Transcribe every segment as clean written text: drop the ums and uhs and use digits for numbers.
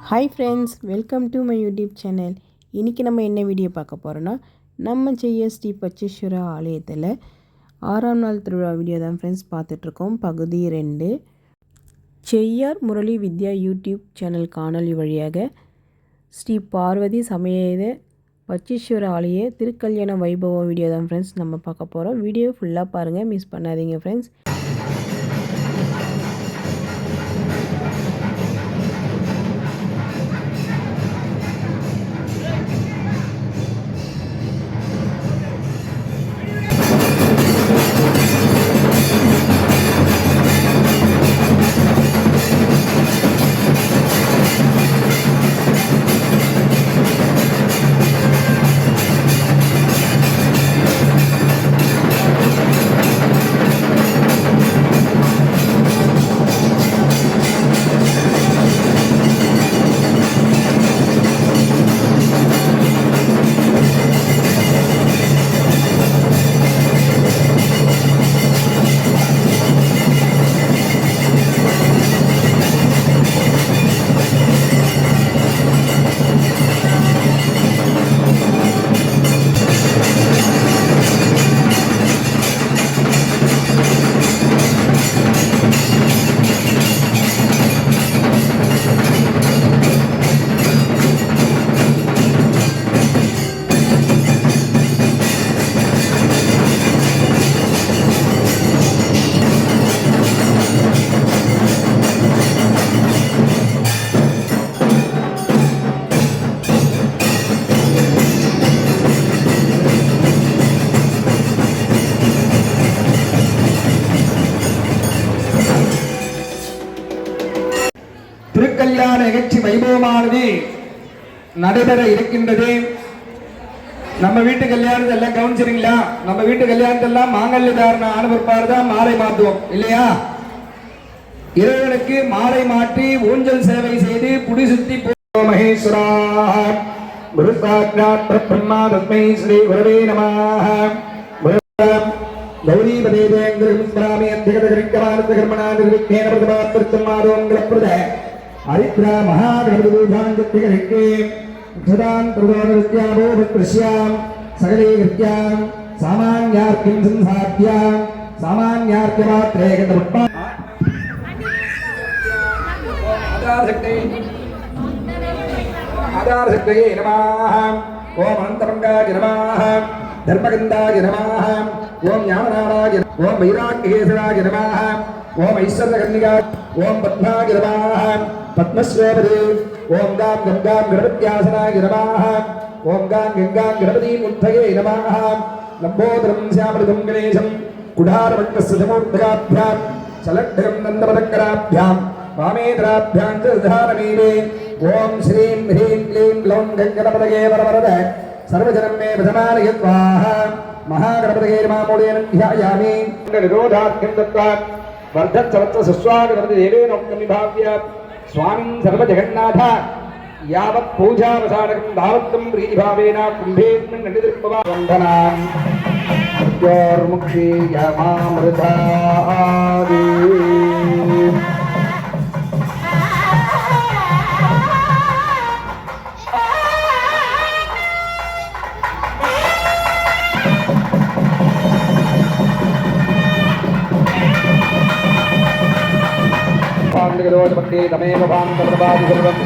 Hi friends, welcome to my YouTube channel. இன்றைக்கி நம்ம என்ன வீடியோ பார்க்க போகிறோன்னா, நம்ம செய்ய ஸ்ரீ பச்சீஸ்வர ஆலயத்தில் 6ஆம் நாள் திருவிழா வீடியோ தான் ஃப்ரெண்ட்ஸ் பார்த்துட்ருக்கோம். பகுதி 2. செய்யார் முரளி வித்யா யூடியூப் சேனல் காணொலி வழியாக ஸ்ரீ பார்வதி சமேத பச்சீஸ்வர ஆலய திருக்கல்யாண வைபவம் வீடியோ தான் ஃப்ரெண்ட்ஸ் நம்ம பார்க்க போகிறோம். வீடியோ ஃபுல்லாக பாருங்கள், மிஸ் பண்ணாதீங்க ஃப்ரெண்ட்ஸ். திருக்கல்யாண நிகழ்ச்சி வைபவமானது நடைபெற இருக்கின்றது. நம்ம வீட்டு கல்யாணத்தை எல்லாம் கவனிச்சிருங்களா? நம்ம வீட்டு கல்யாணத்தெல்லாம் மாங்கல்ய தாரண ஆன பிற்பாடு தான் மாலை மாற்றுவோம் இல்லையா? இறைவனுக்கு மாலை மாற்றி ஊஞ்சல் சேவை செய்து புடி சுத்தி மகேஸ்வரா பிரம்மா தஸ்மை ஸ்ரீ குரவே நமः. கௌரீபதே தேங்கிரமிஸ்மராமி அத்தியகதகரிக்கமானதகர்மணா நிர்விக்னேன பிரதமாத்ருத்தம் மாதோங்களப்ரத ஹரித்ரா மகாகணபதிபூஜாங்கத்திகரிக்கே க்ஷதான் பிரதோதரித்யாபோ பத்ருஷ்யாம் சகலீகிருத்யாம் சாமான்யார்க்கிம் சம்சாத்யாம் சாமான்யார்க்கியமாத்ரே கண்டபுட்பா ஆதாரசக்தயே நமः. ஓம் அனந்தமங்காய நமः. தர்மகந்தாய நமः. ஓம் ஞானநாராய ஓம் வைராக்கியேசராய நமः. ஓம் ஐஸ்வர்யகன்னிகா ஓம் பத்மாய நமः. பத்மஸ்வேபதே ஓம் காம் கங்காம் கணபத்யாசனாய நமः. ஓம் காம் கங்காம் கணபதி முத்தயே நமः. லம்போதரம் சியாமலிதம் கணேசம் குடாரவட்டஸ்ய சமூர்த்தகாभ्यां சலட்டகம் நந்தபதக்கராभ्यां வாமேதராभ्यां ததாரமீவே. ஓம் ஸ்ரீம் ஹ்ரீம் க்ளீம் க்ளௌம் கங்கணபதயே வரவரத சர்வஜனம் மே பிரதமானயத்வாஹ மகாகணபதயே நமாமோதேன த்யாயாமி. நிரோதார்த்தம் தத்வா வர்தச்சவத்ர சுஸ்வாகணபதி தேவேனோக்தம் விபாவ்ய स्वामिन् सर्वजगन्नाथ यावत् पूजावसानकं दावत्तं प्रीतिभावेन कुम्भेऽस्मिन् नटिदृक्पवावन्दनां मृत्योर्मुक्षी यमामृतादि. पाण्डुगरोजपट्टे तमेव पाण्डवप्रभाति सर्वं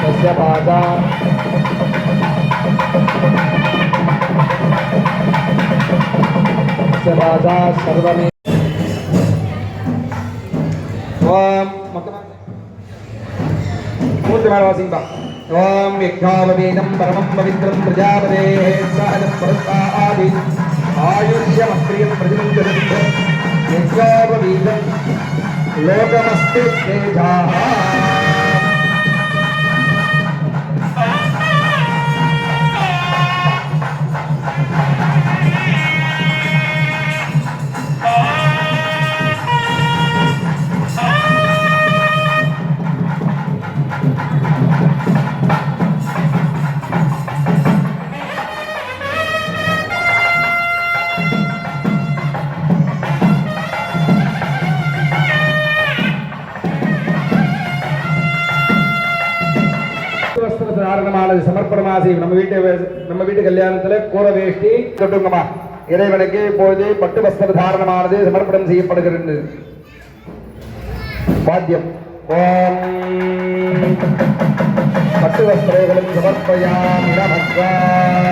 तस्य पादा तस्य पादा सर्वमे. ओम मूर्तिमानवासिंबा ओम यज्ञाववेदं परमं पवित्रं प्रजापतेः सहजं परस्तादि आयुष्यमप्रियं प्रतिमुञ्चति यज्ञाववेदं लोकमस्ति तेजाः. தாரணமானது சமர்ப்பணமாசி. நம்ம வீட்டு கல்யாணத்துல கூர வேஷ்டி தொட்டுங்கம்மா. இறைவனுக்கு இப்போது பட்டு வஸ்திர தாரணமானது சமர்ப்பணம் செய்யப்படுகிறது. வாத்தியம் ஓம் பட்டு வஸ்திரங்களும் சமர்ப்பயாமி நமஸ்கார.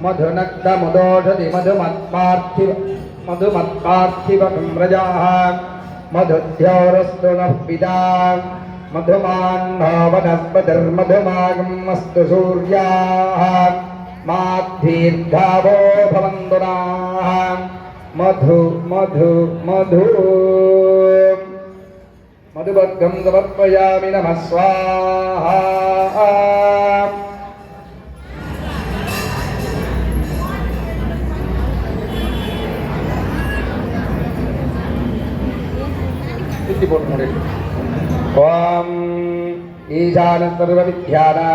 मधुनक्तमुदोषधि मधुमत्पार्थिवम्रजाः मधुद्योरस्तु नः पिता मधुमान्नो वनस्पतिर्मधुमागमस्तु सूर्याः माद्धीर्घावो भवन्तु नाः मधु मधु मधु मधुभद्रं समर्पयामि नमः स्वाहा. ओम ईशान सर्व विद्यानां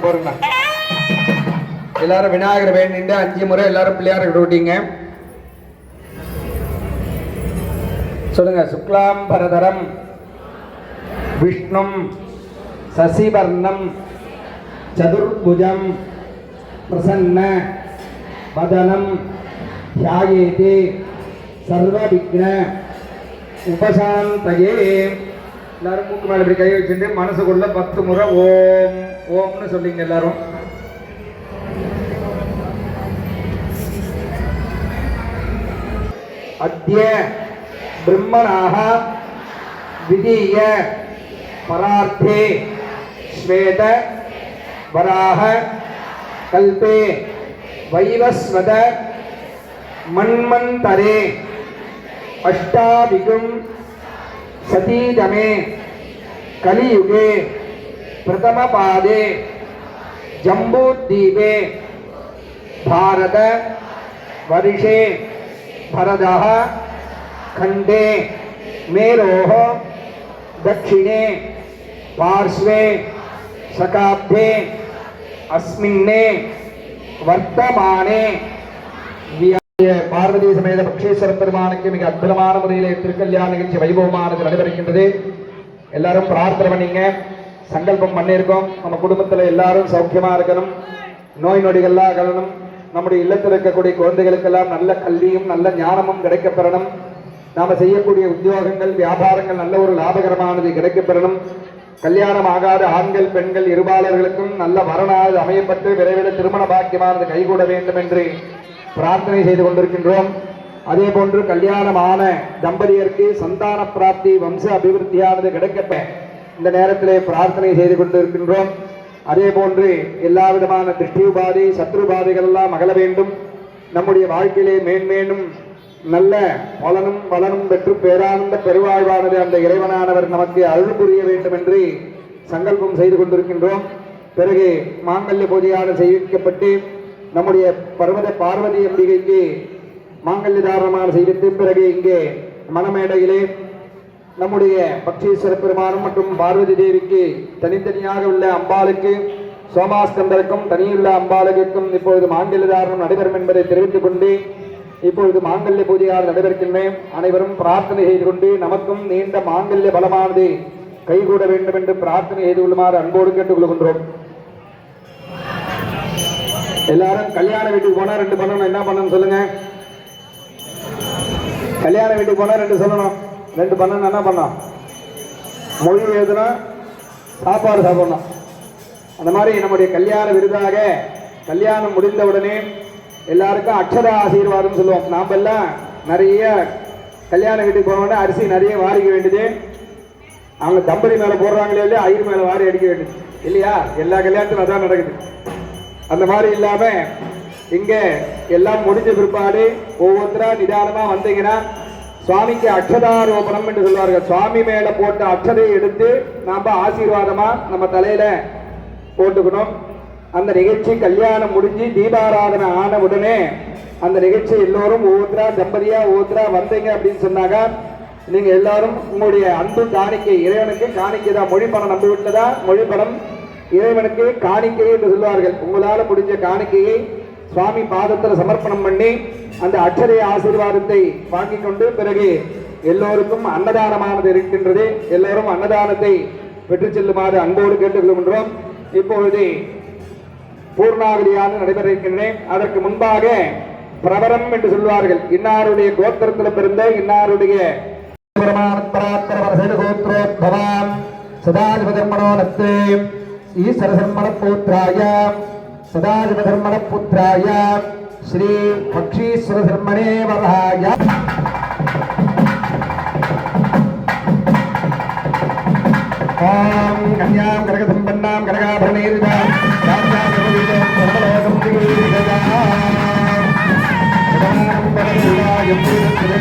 போறீங்க. எல்லாரும் விநாயகர் வேண்டிட்டு 5 முறை எல்லாரும் பிள்ளையார் விட்டுட்டீங்க. சொல்லுங்க. சுக்லாம் பரதரம் விஷ்ணும் சசிவர்ணம் சதுர்புஜம் பிரசன்ன வதனம் த்யாயேதே சர்வவிக்ன உபசாந்தயே. எல்லாரும் மூக்கு மேல இப்படி கை வச்சுட்டு மனசுக்குள்ள 10 முறை ஓம் ஓம்னு சொல்லிங்க எல்லாரும். அத்ய பிரம்மணாஹ விதீய பரார்த்தே ஸ்வேத வராஹ கல்பே வைவஸ்வத மன்மந்தரே அஷ்டாதிகம் सतीदमे कलियुगे प्रथम पादे जम्बूद्वीपे भारत वर्षे भरतः खंडे मेरोः दक्षिणे पार्श्वे शकाब्दे अस्मिन्ने वर्तमाने பார்வதி சமேத பக்ஷேஸ்வர பெருமானுக்கு மிக அற்புதமான முறையிலே திருக்கல்யாண நிகழ்ச்சி வைபவமானது நடைபெறுகின்றது. எல்லாரும் பிரார்த்தனை பண்ணீங்க, சங்கல்பம் பண்ணியிருக்கோம். நம்ம குடும்பத்தில் எல்லாரும் சௌக்கியமா இருக்கணும், நோய் நொடிகள்லாம் அகலணும், நம்முடைய இல்லத்தில் இருக்கக்கூடிய குழந்தைகளுக்கெல்லாம் நல்ல கல்வியும் நல்ல ஞானமும் கிடைக்கப்பெறணும், நாம் செய்யக்கூடிய உத்தியோகங்கள் வியாபாரங்கள் நல்ல ஒரு லாபகரமானது கிடைக்கப்பெறணும், கல்யாணம் ஆகாத ஆண்கள் பெண்கள் இருபாலர்களுக்கும் நல்ல வரனானது அமையப்பட்டு விரைவில் திருமண பாக்கியமானது கைகூட வேண்டும் என்று பிரார்த்தனை செய்து கொண்டிருக்கின்றோம். அதே போன்று கல்யாணமான தம்பதியருக்கு சந்தான பிராப்தி வம்ச அபிவிருத்தியானது கிடைக்கப்ப இந்த நேரத்திலே பிரார்த்தனை செய்து கொண்டிருக்கின்றோம். அதே போன்று எல்லா விதமான திருஷ்டி உபாதை சத்ருபாதைகள் எல்லாம் அகல வேண்டும், நம்முடைய வாழ்க்கையிலே மேன்மேலும் நல்ல பலனும் பலனும் பெற்று பேரானந்த பெருவாழ்வானது அந்த இறைவனானவர் நமக்கு அருள் புரிய வேண்டும் என்று சங்கல்பம் செய்து கொண்டிருக்கின்றோம். பிறகு மாங்கல்ய பூஜையாக செய்விக்கப்பட்டு நம்முடைய பர்வத பார்வதி அம்பிகைக்கு மாங்கல்ய தாரணமாக செய்வித்து பிறகு இங்கே மணமேடையிலே நம்முடைய பக்ஷீஸ்வர பெருமானும் மற்றும் பார்வதி தேவிக்கு தனித்தனியாக உள்ள அம்பாளுக்கு சோமாஸ்கந்தருக்கும் தனியுள்ள அம்பாளுக்கும் இப்பொழுது மாங்கல்ய தாரணம் நடைபெறும் என்பதை தெரிவித்துக் கொண்டு இப்பொழுது மாங்கல்ய பூஜையாக நடைபெறுகின்றேன். அனைவரும் பிரார்த்தனை செய்து கொண்டு நமக்கும் நீண்ட மாங்கல்ய பலமானது கைகூட வேண்டும் என்று பிரார்த்தனை செய்து கொள்ளுமாறு அன்போடு கேட்டுக் கொள்கின்றோம். எல்லாரும் கல்யாண வீட்டுக்கு போனா 2 பண்ணணும். என்ன பண்ணணும் சொல்லுங்க? கல்யாண வீட்டுக்கு போனா 2 சொல்லணும். 2 பண்ணணும். என்ன பண்ணணும்? மொழி எழுதுனா சாப்பாடு சாப்பிடணும். அந்த மாதிரி நம்முடைய கல்யாண விருதாக கல்யாணம் முடிந்தவுடனே எல்லாருக்கும் அக்ஷர ஆசீர்வாதம் சொல்லுவோம். நாம் எல்லாம் நிறைய கல்யாண வீட்டுக்கு போனோம்னா அரிசி நிறைய வாரிக்க வேண்டியது. அவங்க தம்பதி மேல போடுறாங்களே இல்லையா, ஐயர் மேல வாரி அடிக்க வேண்டியது இல்லையா? எல்லா கல்யாணத்திலும் அதான் நடக்குது. அந்த மாதிரி இல்லாம இங்க எல்லாம் முடிஞ்ச பிற்பாடு ஒவ்வொருத்தரா நிதானமா வந்தீங்கன்னா சுவாமிக்கு அக்ஷதாரோபணம் என்று சொல்வார்கள். சுவாமி மேல போட்ட அக்ஷதையை எடுத்து நாம ஆசீர்வாதமா நம்ம தலையில போட்டுக்கணும். அந்த நிகழ்ச்சி கல்யாணம் முடிஞ்சு தீபாராதனை ஆன உடனே அந்த நிகழ்ச்சி எல்லோரும் ஒவ்வொருத்தரா தம்பதியா ஒவ்வொருத்தரா வந்தீங்க அப்படின்னு சொன்னாங்க. நீங்க எல்லாரும் உங்களுடைய அன்பு காணிக்கை இறைவனுக்கு காணிக்கை தான். மொழி பணம் நம்ம வீட்டில் தான் மொழி பணம் இறைவனுக்கு காணிக்கை என்று சொல்வார்கள். உங்களால முடிஞ்ச காணிக்கையை சுவாமி பாதத்தில் சமர்ப்பணம் பண்ணி அந்த அக்ஷரை ஆசீர்வாதத்தை வாங்கி கொண்டு பிறகு எல்லோருக்கும் அன்னதானமானது இருக்கின்றது. எல்லோரும் அன்னதானத்தை பெற்று செல்லுமாறு அன்போடு கேட்டுக்கொள்கின்றோம். இப்பொழுது பூர்ணாவதியாக நடைபெற இருக்கின்றேன். அதற்கு முன்பாக பிரபரம் என்று சொல்வார்கள். இன்னாருடைய கோத்திரத்தில் பிறந்த இன்னாருடைய சதாதிபதர்மணோனஸ்தே ஈஸ்வரசர்மணபுத்ராய சதாதிபதர்மணபுத்ராய ஸ்ரீ பக்ஷீஸ்வரசர்மணே வராய ஓம் கன்யாம் கனகசம்பன்னாம் கனகாபரணீரிதாம் ராஜாகரவீதம் சர்வலோகம் திகழ்கின்றதாம் சதாம் பரதுலாயம் புரிதத்திலே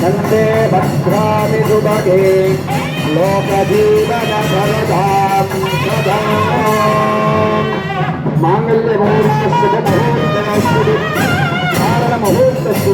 वन्दे भद्रामि सुभगे लोकजीवनफलदां सदाम् माङ्गल्यमुहूर्तस्य कारणमुहूर्तस्य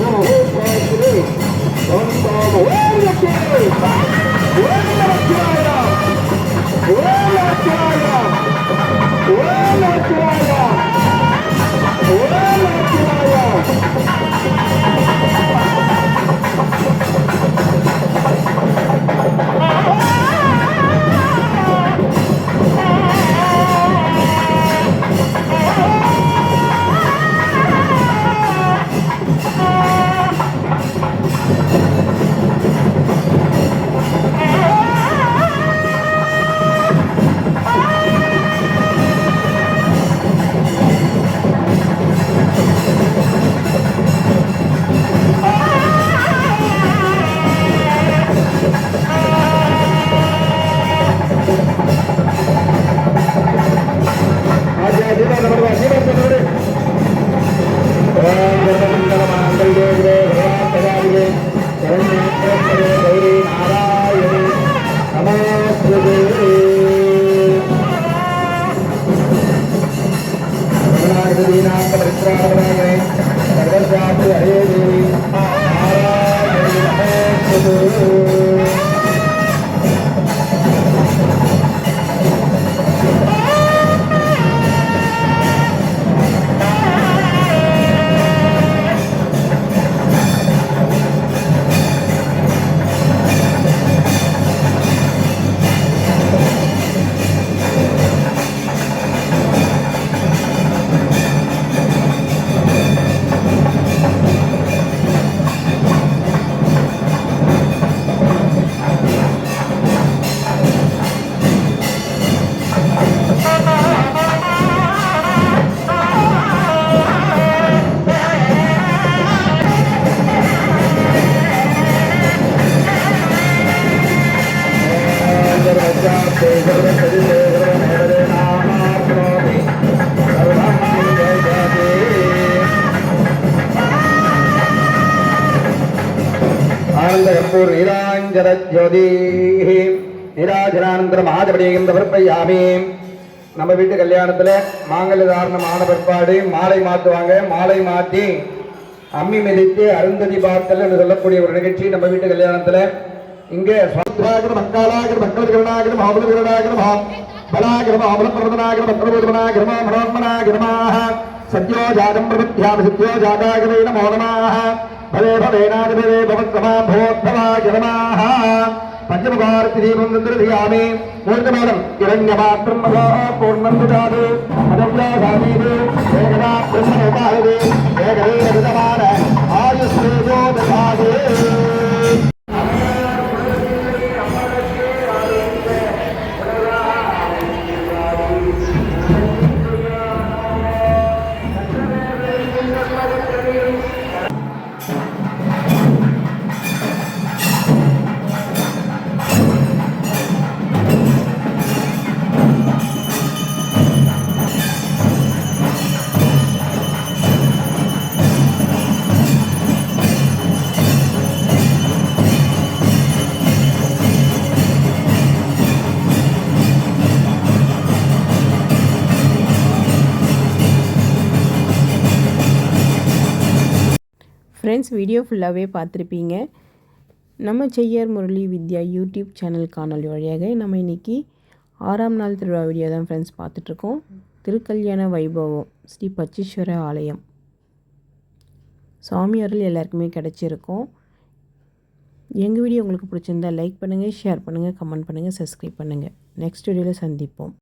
ஆனந்த கற்பூர் நீராஞ்சர ஜோதி நீராஜனானந்தர மகாஜபடியம் தவர்ப்பையாமே. நம்ம வீட்டு கல்யாணத்துல மாங்கல்ய தாரணம் ஆன பிற்பாடு மாலை மாத்துவாங்க. மாலை மாற்றி அம்மி மிதித்து அருந்ததி பார்த்தல் என்று சொல்லக்கூடிய ஒரு நிகழ்ச்சி நம்ம வீட்டு கல்யாணத்துல. இங்கே சுவாத்ராகர மக்காலாகர மக்கள் கிரணாகர மாபல கிரணாகர பலாகர மாபல பிரபதனாகர பக்ரபோதனாகர மனோன்மனாகரமாக சத்யோ ஜாதம் பிரபத்யாம சத்யோ ஜாதாகவே நமோ நமः. भवे भवेनादिभवे भवत्समा भवोद्भवाजनमाः. पंचमुखार्ति दीपं दृढयामि मूर्तिमानं हिरण्यपात्रं महा पूर्णं ददातु अदव्यासामीति एकदा ब्रह्मणोपाहवे एकदे विदमान आयुस्तेजो ददातु. ஃப்ரெண்ட்ஸ், வீடியோ ஃபுல்லாகவே பார்த்துருப்பீங்க. நம்ம செய்யார் முரளி வித்யா யூடியூப் சேனல் காணொலி வழியாக நம்ம இன்றைக்கி 6ஆம் நாள் திருவிழா வீடியோ தான் ஃப்ரெண்ட்ஸ் பார்த்துட்ருக்கோம். திருக்கல்யாண வைபவம் ஸ்ரீ பச்சீஸ்வர ஆலயம் சாமி அருள் எல்லாருக்குமே கிடச்சிருக்கும். எங்கள் வீடியோ உங்களுக்கு பிடிச்சிருந்தால் லைக் பண்ணுங்கள், ஷேர் பண்ணுங்கள், கமெண்ட் பண்ணுங்கள், சப்ஸ்கிரைப் பண்ணுங்கள். நெக்ஸ்ட் வீடியோவில் சந்திப்போம்.